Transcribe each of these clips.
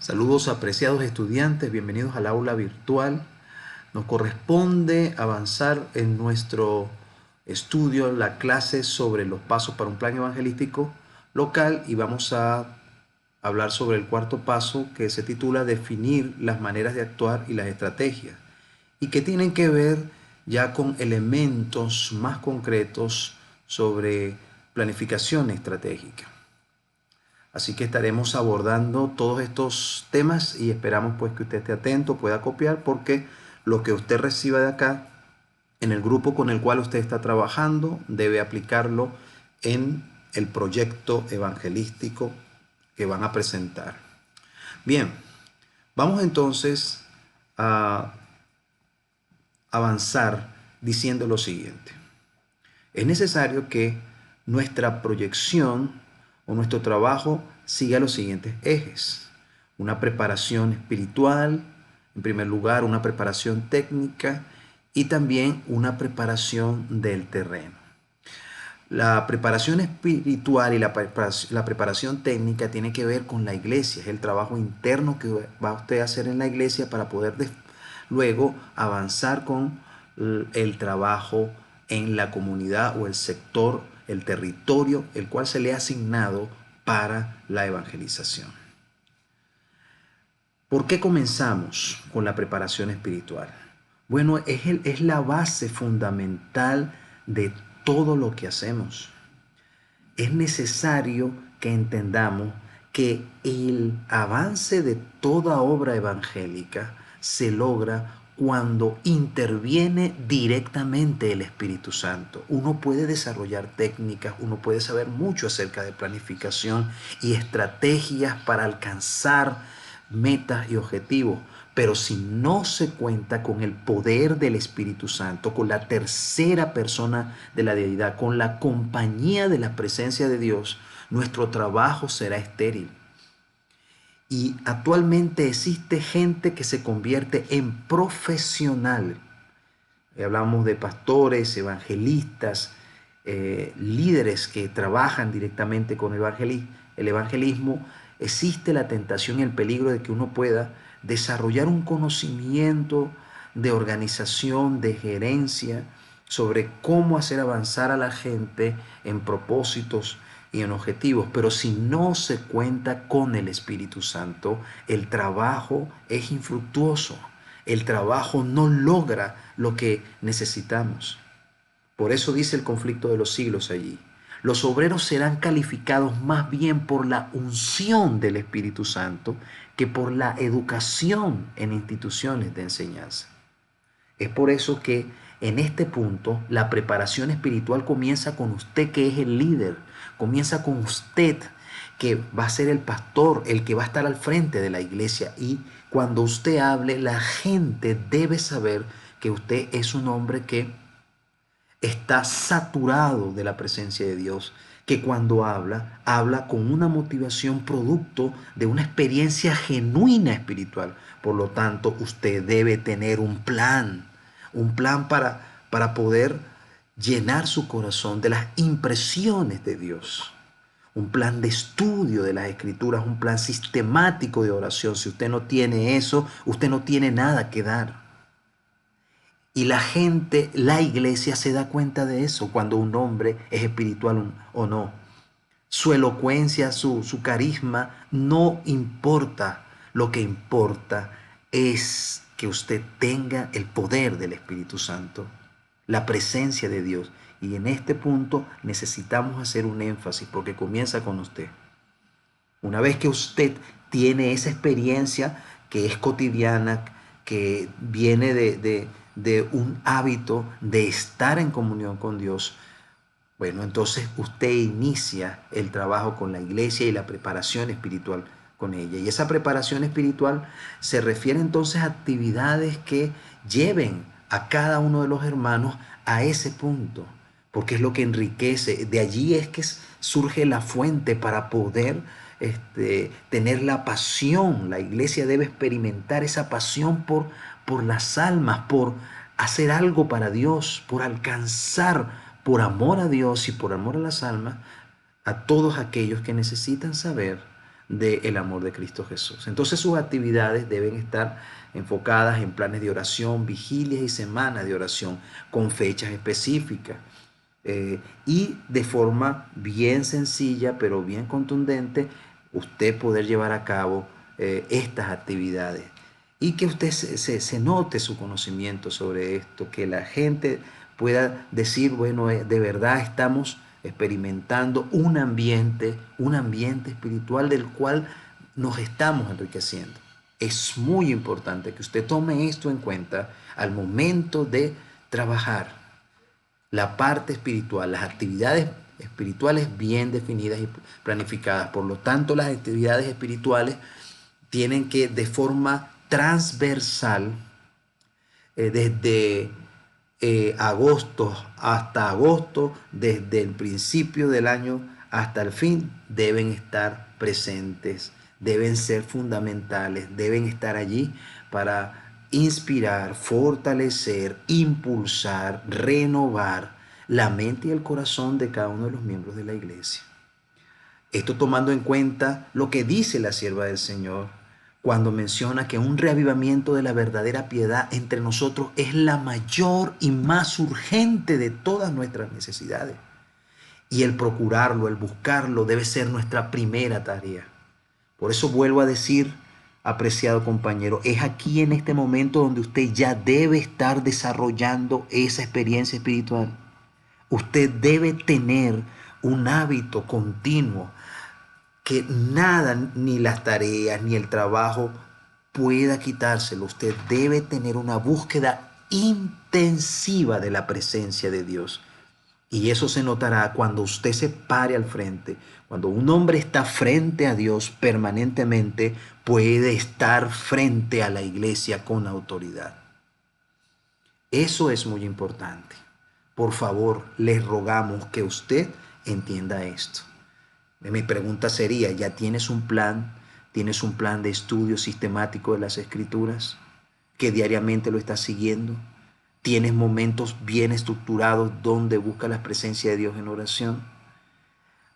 Saludos apreciados estudiantes, bienvenidos al aula virtual. Nos corresponde avanzar en nuestro estudio, la clase sobre los pasos para un plan evangelístico local y vamos a hablar sobre el cuarto paso que se titula Definir las maneras de actuar y las estrategias y que tienen que ver ya con elementos más concretos sobre planificación estratégica. Así que estaremos abordando todos estos temas y esperamos pues que usted esté atento, pueda copiar, porque lo que usted reciba de acá en el grupo con el cual usted está trabajando debe aplicarlo en el proyecto evangelístico que van a presentar. Bien, vamos entonces a avanzar diciendo lo siguiente. Es necesario que nuestra proyección o nuestro trabajo siga los siguientes ejes. Una preparación espiritual, en primer lugar, una preparación técnica y también una preparación del terreno. La preparación espiritual y la preparación técnica tiene que ver con la iglesia, es el trabajo interno que va usted a hacer en la iglesia para poder luego avanzar con el trabajo en la comunidad o el sector, el territorio, el cual se le ha asignado para la evangelización. ¿Por qué comenzamos con la preparación espiritual? Bueno, es la base fundamental de todo lo que hacemos. Es necesario que entendamos que el avance de toda obra evangélica se logra cuando interviene directamente el Espíritu Santo. Uno puede desarrollar técnicas, uno puede saber mucho acerca de planificación y estrategias para alcanzar metas y objetivos, pero si no se cuenta con el poder del Espíritu Santo, con la tercera persona de la deidad, con la compañía de la presencia de Dios, nuestro trabajo será estéril. Y actualmente existe gente que se convierte en profesional. Hablamos de pastores, evangelistas, líderes que trabajan directamente con el evangelismo. Existe la tentación y el peligro de que uno pueda desarrollar un conocimiento de organización, de gerencia, sobre cómo hacer avanzar a la gente en propósitos y en objetivos. Pero si no se cuenta con el Espíritu Santo, el trabajo es infructuoso. El trabajo no logra lo que necesitamos. Por eso dice el conflicto de los siglos allí. Los obreros serán calificados más bien por la unción del Espíritu Santo que por la educación en instituciones de enseñanza. Es por eso que en este punto la preparación espiritual comienza con usted, que es el líder. Comienza con usted, que va a ser el pastor, el que va a estar al frente de la iglesia. Y cuando usted hable, la gente debe saber que usted es un hombre que está saturado de la presencia de Dios, que cuando habla, habla con una motivación producto de una experiencia genuina espiritual. Por lo tanto, usted debe tener un plan para poder llenar su corazón de las impresiones de Dios. Un plan de estudio de las escrituras, un plan sistemático de oración. Si usted no tiene eso, usted no tiene nada que dar. Y la gente, la iglesia se da cuenta de eso cuando un hombre es espiritual o no. Su elocuencia, su carisma, no importa. Lo que importa es que usted tenga el poder del Espíritu Santo, la presencia de Dios. Y en este punto necesitamos hacer un énfasis porque comienza con usted. Una vez que usted tiene esa experiencia que es cotidiana, que viene de un hábito de estar en comunión con Dios, bueno, entonces usted inicia el trabajo con la iglesia y la preparación espiritual con ella. Y esa preparación espiritual se refiere entonces a actividades que lleven a cada uno de los hermanos a ese punto, porque es lo que enriquece. De allí es que surge la fuente para poder tener la pasión. La iglesia debe experimentar esa pasión por las almas, por hacer algo para Dios, por alcanzar, por amor a Dios y por amor a las almas, a todos aquellos que necesitan saber del amor de Cristo Jesús. Entonces sus actividades deben estar enfocadas en planes de oración, vigilias y semanas de oración con fechas específicas. Y de forma bien sencilla pero bien contundente, usted poder llevar a cabo estas actividades y que usted se note su conocimiento sobre esto, que la gente pueda decir, bueno, de verdad estamos experimentando un ambiente espiritual del cual nos estamos enriqueciendo. Es muy importante que usted tome esto en cuenta al momento de trabajar la parte espiritual, las actividades espirituales bien definidas y planificadas. Por lo tanto, las actividades espirituales tienen que de forma transversal, desde agosto hasta agosto, desde el principio del año hasta el fin, deben estar presentes, deben ser fundamentales, deben estar allí para inspirar, fortalecer, impulsar, renovar la mente y el corazón de cada uno de los miembros de la iglesia. Esto tomando en cuenta lo que dice la sierva del Señor cuando menciona que un reavivamiento de la verdadera piedad entre nosotros es la mayor y más urgente de todas nuestras necesidades. Y el procurarlo, el buscarlo, debe ser nuestra primera tarea. Por eso vuelvo a decir, apreciado compañero, es aquí en este momento donde usted ya debe estar desarrollando esa experiencia espiritual. Usted debe tener un hábito continuo que nada, ni las tareas, ni el trabajo pueda quitárselo. Usted debe tener una búsqueda intensiva de la presencia de Dios. Y eso se notará cuando usted se pare al frente. Cuando un hombre está frente a Dios permanentemente, puede estar frente a la iglesia con autoridad. Eso es muy importante. Por favor, les rogamos que usted entienda esto. Mi pregunta sería, ¿ya tienes un plan? ¿Tienes un plan de estudio sistemático de las Escrituras que diariamente lo estás siguiendo? ¿Tienes momentos bien estructurados donde buscas la presencia de Dios en oración?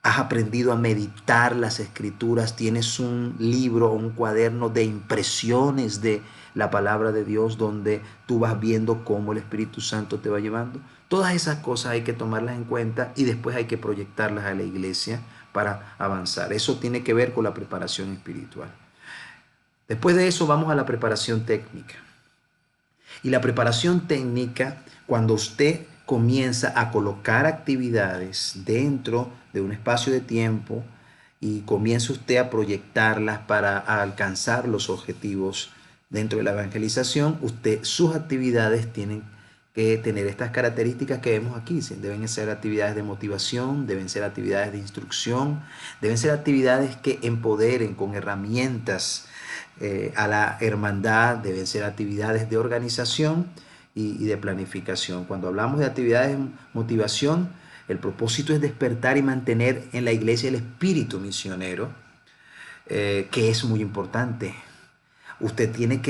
¿Has aprendido a meditar las Escrituras? ¿Tienes un libro o un cuaderno de impresiones de la palabra de Dios donde tú vas viendo cómo el Espíritu Santo te va llevando? Todas esas cosas hay que tomarlas en cuenta y después hay que proyectarlas a la iglesia para avanzar. Eso tiene que ver con la preparación espiritual. Después de eso vamos a la preparación técnica. Y la preparación técnica, cuando usted comienza a colocar actividades dentro de un espacio de tiempo y comienza usted a proyectarlas para alcanzar los objetivos dentro de la evangelización, sus actividades tienen que tener estas características que vemos aquí. Deben ser actividades de motivación, deben ser actividades de instrucción, deben ser actividades que empoderen con herramientas a la hermandad, deben ser actividades de organización y de planificación. Cuando hablamos de actividades de motivación, el propósito es despertar y mantener en la iglesia el espíritu misionero, que es muy importante. Usted tiene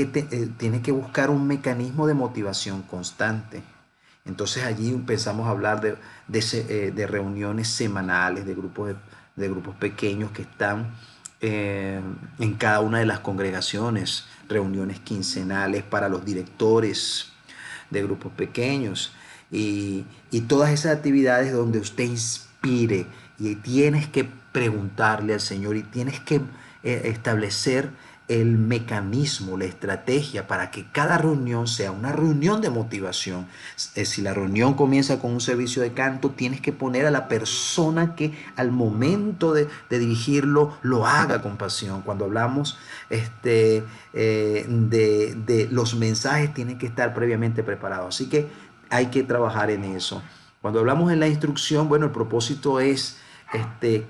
que buscar un mecanismo de motivación constante. Entonces allí empezamos a hablar de reuniones semanales, de grupos pequeños que están en cada una de las congregaciones, reuniones quincenales para los directores de grupos pequeños y todas esas actividades donde usted inspire y tienes que preguntarle al Señor y tienes que establecer el mecanismo, la estrategia para que cada reunión sea una reunión de motivación. Si la reunión comienza con un servicio de canto, tienes que poner a la persona que al momento de dirigirlo lo haga con pasión. Cuando hablamos de los mensajes, tienen que estar previamente preparados. Así que hay que trabajar en eso. Cuando hablamos en la instrucción, bueno, el propósito es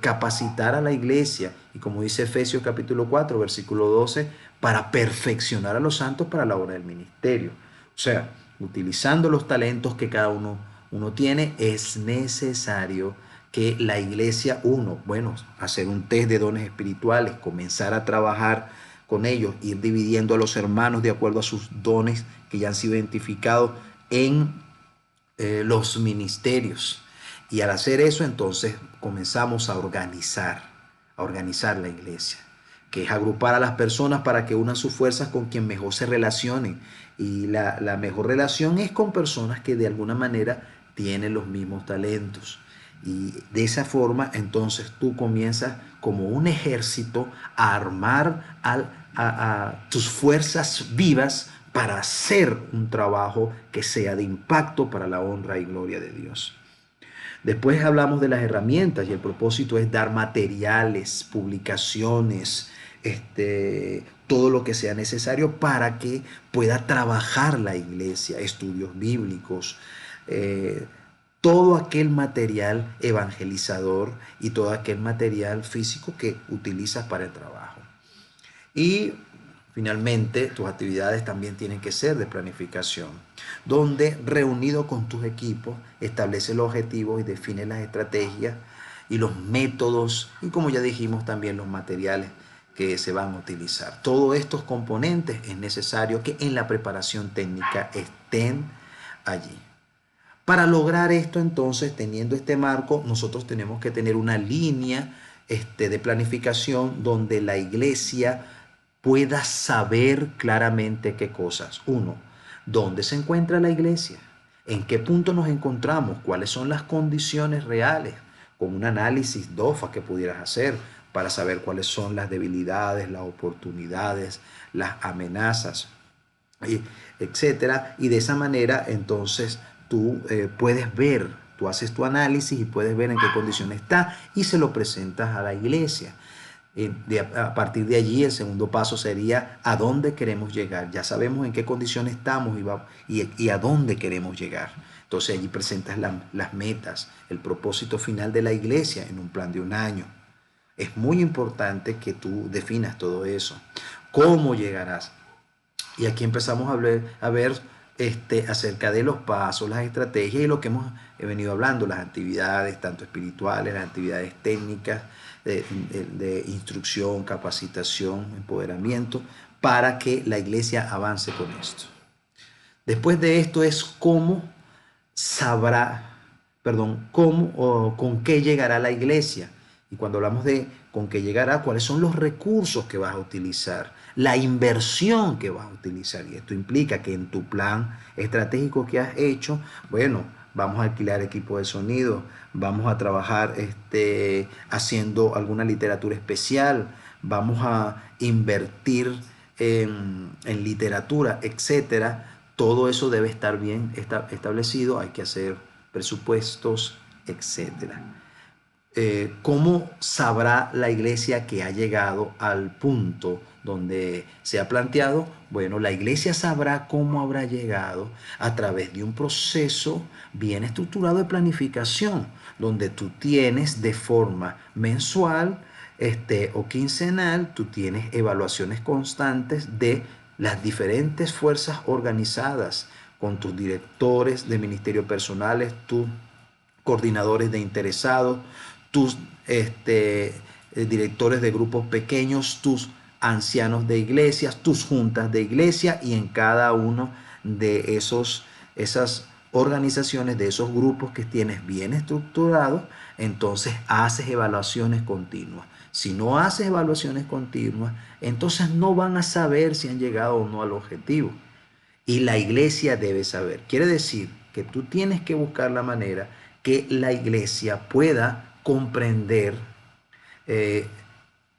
capacitar a la iglesia y como dice Efesios capítulo 4 versículo 12, para perfeccionar a los santos para la obra del ministerio. O sea, utilizando los talentos que cada uno tiene, es necesario que la iglesia, hacer un test de dones espirituales, comenzar a trabajar con ellos, ir dividiendo a los hermanos de acuerdo a sus dones que ya han sido identificados en los ministerios. Y al hacer eso, entonces comenzamos a organizar la iglesia. que es agrupar a las personas para que unan sus fuerzas con quien mejor se relacionen. Y la mejor relación es con personas que de alguna manera tienen los mismos talentos. Y de esa forma, entonces tú comienzas como un ejército a armar a tus fuerzas vivas para hacer un trabajo que sea de impacto para la honra y gloria de Dios. Después hablamos de las herramientas y el propósito es dar materiales, publicaciones, todo lo que sea necesario para que pueda trabajar la iglesia, estudios bíblicos, todo aquel material evangelizador y todo aquel material físico que utilizas para el trabajo. Y finalmente, tus actividades también tienen que ser de planificación, donde reunido con tus equipos, establece los objetivos y define las estrategias y los métodos y, como ya dijimos, también los materiales que se van a utilizar. Todos estos componentes es necesario que en la preparación técnica estén allí. Para lograr esto, entonces, teniendo este marco, nosotros tenemos que tener una línea de planificación donde la iglesia pueda saber claramente qué cosas. Uno, ¿dónde se encuentra la iglesia? ¿En qué punto nos encontramos? ¿Cuáles son las condiciones reales? Con un análisis DOFA que pudieras hacer para saber cuáles son las debilidades, las oportunidades, las amenazas, etcétera. Y de esa manera, entonces, tú puedes ver, tú haces tu análisis y puedes ver en qué condiciones está y se lo presentas a la iglesia. A partir de allí, el segundo paso sería a dónde queremos llegar. Ya sabemos en qué condiciones estamos y a dónde queremos llegar. Entonces allí presentas las metas, el propósito final de la iglesia en un plan de un año. Es muy importante que tú definas todo eso. ¿Cómo llegarás? Y aquí empezamos a ver acerca de los pasos, las estrategias y lo que hemos venido hablando, las actividades tanto espirituales, las actividades técnicas, de instrucción, capacitación, empoderamiento, para que la iglesia avance con esto. Después de esto es cómo cómo o con qué llegará la iglesia. Y cuando hablamos de con qué llegará, cuáles son los recursos que vas a utilizar, la inversión que vas a utilizar. Y esto implica que en tu plan estratégico que has hecho, bueno, vamos a alquilar equipo de sonido, vamos a trabajar haciendo alguna literatura especial, vamos a invertir en literatura, etcétera. Todo eso debe estar bien establecido, hay que hacer presupuestos, etcétera. ¿Cómo sabrá la iglesia que ha llegado al punto donde se ha planteado? Bueno, la iglesia sabrá cómo habrá llegado a través de un proceso bien estructurado de planificación, donde tú tienes de forma mensual o quincenal, tú tienes evaluaciones constantes de las diferentes fuerzas organizadas con tus directores de ministerio personales, tus coordinadores de interesados, tus directores de grupos pequeños, tus ancianos de iglesias, tus juntas de iglesia, y en cada uno de esas organizaciones, de esos grupos que tienes bien estructurados, entonces haces evaluaciones continuas. Si no haces evaluaciones continuas, entonces no van a saber si han llegado o no al objetivo. Y la iglesia debe saber. Quiere decir que tú tienes que buscar la manera que la iglesia pueda comprender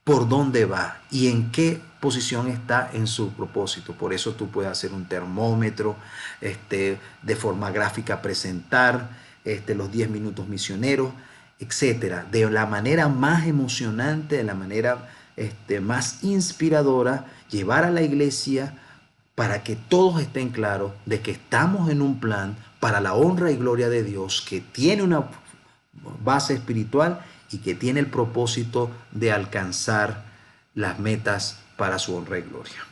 por dónde va y en qué posición está en su propósito. Por eso tú puedes hacer un termómetro, de forma gráfica presentar los 10 minutos misioneros, etcétera, de la manera más emocionante, de la manera más inspiradora, llevar a la iglesia para que todos estén claros de que estamos en un plan para la honra y gloria de Dios, que tiene una base espiritual y que tiene el propósito de alcanzar las metas para su honra y gloria.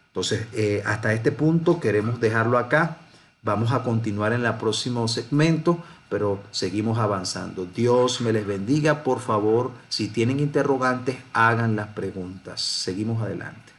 Entonces, hasta este punto queremos dejarlo acá. Vamos a continuar en el próximo segmento, pero seguimos avanzando. Dios me les bendiga. Por favor, si tienen interrogantes, hagan las preguntas. Seguimos adelante.